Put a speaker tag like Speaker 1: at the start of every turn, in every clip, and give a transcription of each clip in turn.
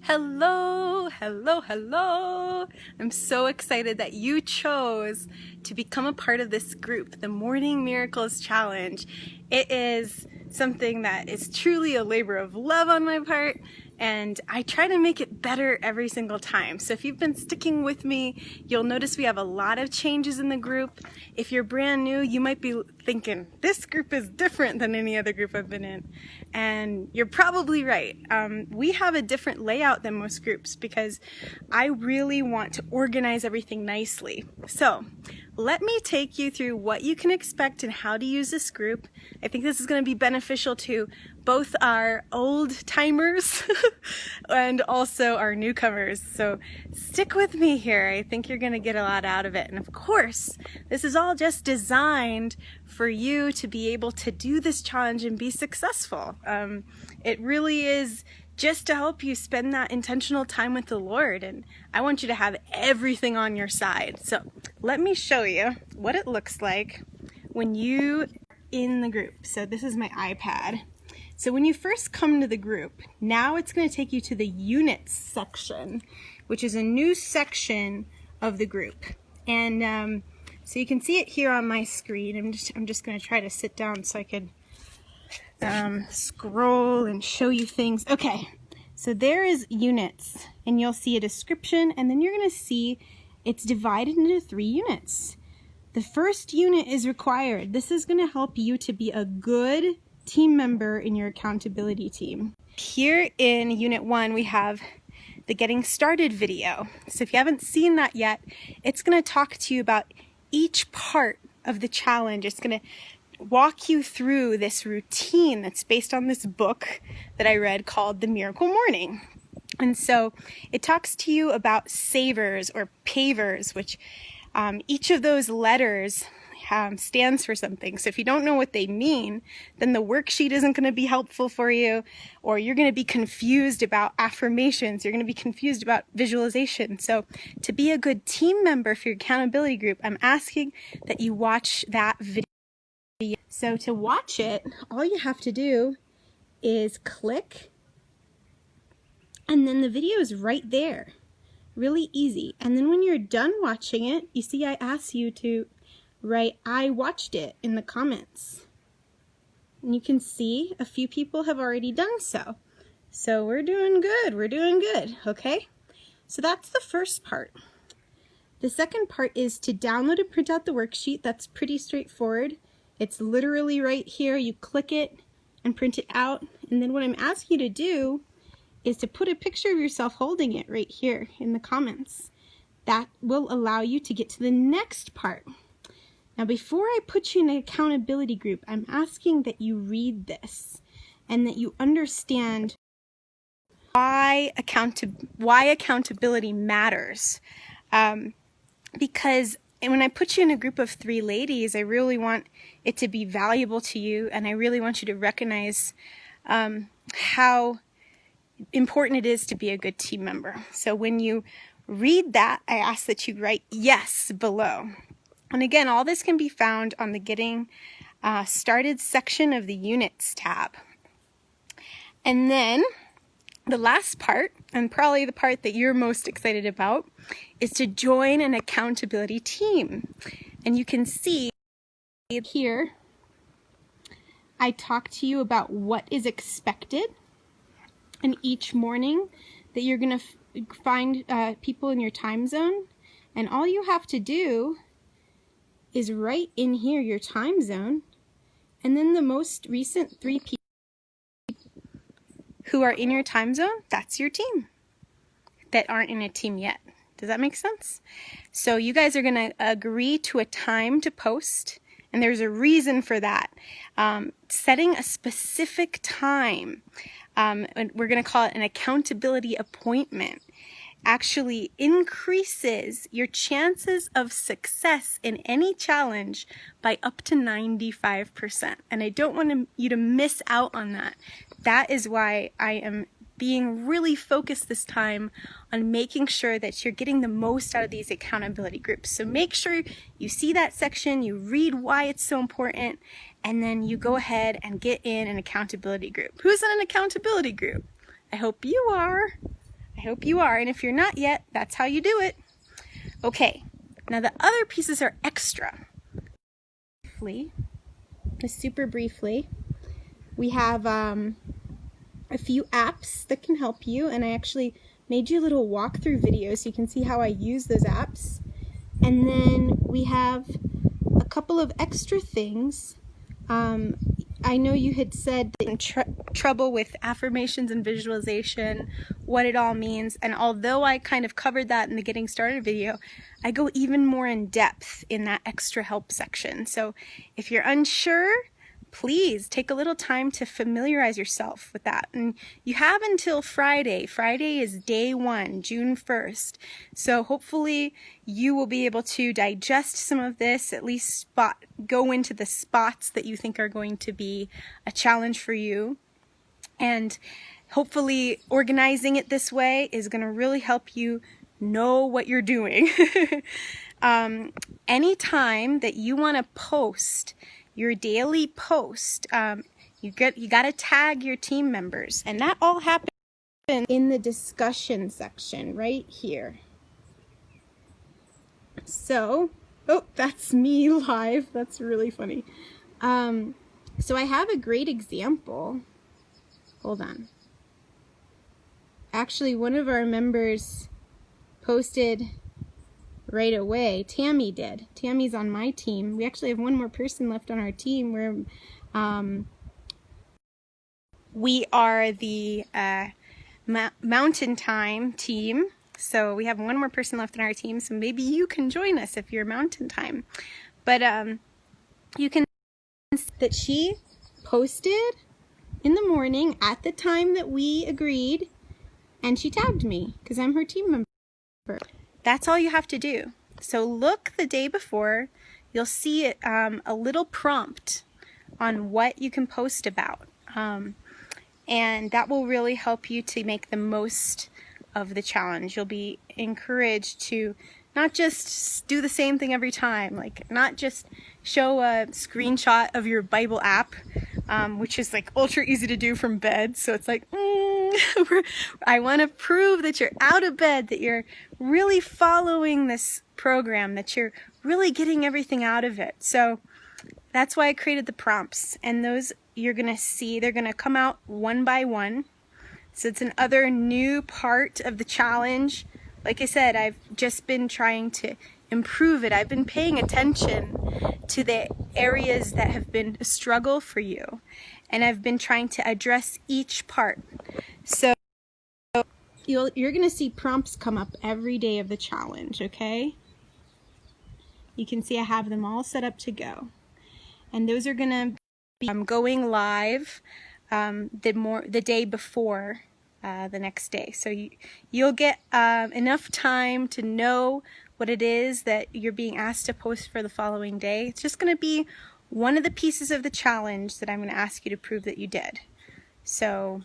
Speaker 1: Hello, hello, hello. I'm so excited that you chose to become a part of this group, the Morning Miracles Challenge. It is something that is truly a labor of love on my part, and I try to make it better every single time. So if you've been sticking with me, you'll notice we have a lot of changes in the group. If you're brand new, you might be thinking, this group is different than any other group I've been in. And you're probably right. We have a different layout than most groups because I really want to organize everything nicely. So let me take you through what you can expect and how to use this group. I think this is going to be beneficial to both our old timers and also our newcomers. So stick with me here. I think you're going to get a lot out of it. And of course, this is all just designed for you to be able to do this challenge and be successful. It really is just to help you spend that intentional time with the Lord. And I want you to have everything on your side. So let me show you what it looks like when you in the group. So this is my iPad. So when you first come to the group, now it's going to take you to the units section, which is a new section of the group. And so you can see it here on my screen. I'm just going to try to sit down so I could scroll and show you things. Okay, so there is units, and you'll see a description, and then you're going to see it's divided into 3 units. The first unit is required. This is going to help you to be a good team member in your accountability team. Here in Unit 1, we have the Getting Started video. So if you haven't seen that yet, it's going to talk to you about each part of the challenge. It's going to walk you through this routine that's based on this book that I read called The Miracle Morning. And so it talks to you about savers or pavers, which each of those letters stands for something. So if you don't know what they mean, then the worksheet isn't going to be helpful for you, or you're going to be confused about affirmations. You're going to be confused about visualization. So to be a good team member for your accountability group, I'm asking that you watch that video. So to watch it, all you have to do is click, and then the video is right there. Really easy. And then when you're done watching it, you see I asked you to write "I watched it" in the comments. And you can see a few people have already done so. So we're doing good, okay? So that's the first part. The second part is to download and print out the worksheet. That's pretty straightforward. It's literally right here. You click it and print it out. And then what I'm asking you to do is to put a picture of yourself holding it right here in the comments. That will allow you to get to the next part. Now, before I put you in an accountability group, I'm asking that you read this and that you understand why accountability matters. Because when I put you in a group of 3 ladies, I really want it to be valuable to you, and I really want you to recognize how important it is to be a good team member. So when you read that, I ask that you write "yes" below. And again, all this can be found on the Getting Started section of the Units tab. And then the last part, and probably the part that you're most excited about, is to join an accountability team. And you can see here, I talk to you about what is expected. And each morning that you're going to find people in your time zone. And all you have to do is write in here your time zone, and then the most recent 3 people who are in your time zone, that's your team that aren't in a team yet. Does that make sense? So you guys are going to agree to a time to post, and there's a reason for that. Setting a specific time, and we're going to call it an accountability appointment, actually increases your chances of success in any challenge by up to 95%. And I don't want you to miss out on that. That is why I am being really focused this time on making sure that you're getting the most out of these accountability groups. So make sure you see that section, you read why it's so important, and then you go ahead and get in an accountability group. Who's in an accountability group? I hope you are. hope you are, and if you're not yet, that's how you do it. Okay, now the other pieces are extra. Super briefly, we have a few apps that can help you, and I actually made you a little walkthrough video so you can see how I use those apps. And then we have a couple of extra things. I know you had said that you're in trouble with affirmations and visualization, what it all means, and although I kind of covered that in the getting started video, I go even more in depth in that extra help section. So if you're unsure, please take a little time to familiarize yourself with that. And you have until Friday. Friday is day 1, June 1st. So hopefully you will be able to digest some of this, at least go into the spots that you think are going to be a challenge for you. And hopefully organizing it this way is going to really help you know what you're doing. Anytime that you want to post your daily post, you got to tag your team members, and that all happens in the discussion section right here. So, oh, that's me live. That's really funny. So I have a great example. Hold on. Actually, one of our members posted right away. Tammy did. Tammy's on my team. We actually have one more person left on our team. We are the Mountain Time team. So we have one more person left on our team. So maybe you can join us if you're Mountain Time. But you can see that she posted in the morning at the time that we agreed, and she tagged me because I'm her team member. That's all you have to do. So look the day before, you'll see a little prompt on what you can post about. And that will really help you to make the most of the challenge. You'll be encouraged to not just do the same thing every time, like not just show a screenshot of your Bible app, which is like ultra easy to do from bed. So it's like, I want to prove that you're out of bed, that you're really following this program, that you're really getting everything out of it. So that's why I created the prompts, and those you're going to see, they're going to come out one by one. So it's another new part of the challenge. Like I said, I've just been trying to improve it. I've been paying attention to the areas that have been a struggle for you, and I've been trying to address each part. So you're going to see prompts come up every day of the challenge, okay? You can see I have them all set up to go. And those are going to be going live the day before the next day. So you'll get enough time to know what it is that you're being asked to post for the following day. It's just going to be one of the pieces of the challenge that I'm going to ask you to prove that you did. So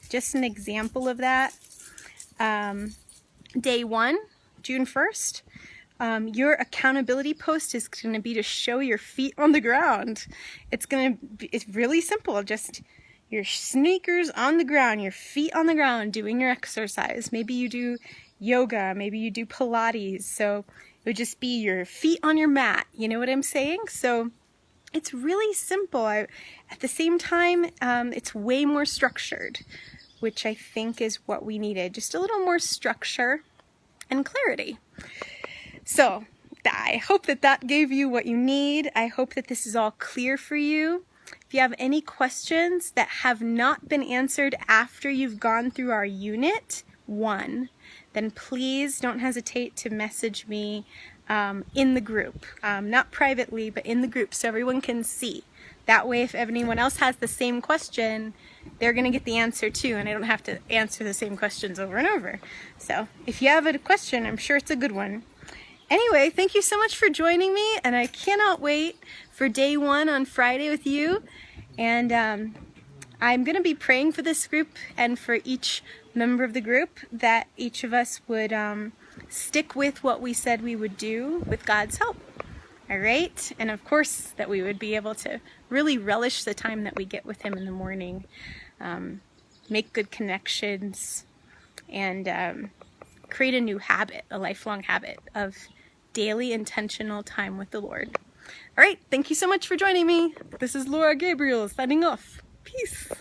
Speaker 1: just an example of that. Day 1, June 1st, your accountability post is going to be to show your feet on the ground. It's really simple. Just your sneakers on the ground, your feet on the ground, doing your exercise. Maybe you do yoga, maybe you do Pilates. So it would just be your feet on your mat. You know what I'm saying? So it's really simple. At the same time, it's way more structured, which I think is what we needed. Just a little more structure and clarity. So I hope that gave you what you need. I hope that this is all clear for you. If you have any questions that have not been answered after you've gone through our unit 1, then please don't hesitate to message me in the group. Not privately, but in the group so everyone can see. That way, if anyone else has the same question, they're going to get the answer too, and I don't have to answer the same questions over and over. So if you have a question, I'm sure it's a good one. Anyway, thank you so much for joining me, and I cannot wait for day 1 on Friday with you. And I'm going to be praying for this group and for each member of the group that each of us would stick with what we said we would do with God's help. All right? And of course, that we would be able to really relish the time that we get with Him in the morning, make good connections, and create a new habit, a lifelong habit of daily intentional time with the Lord. All right, thank you so much for joining me. This is Laura Gabriele signing off. Peace.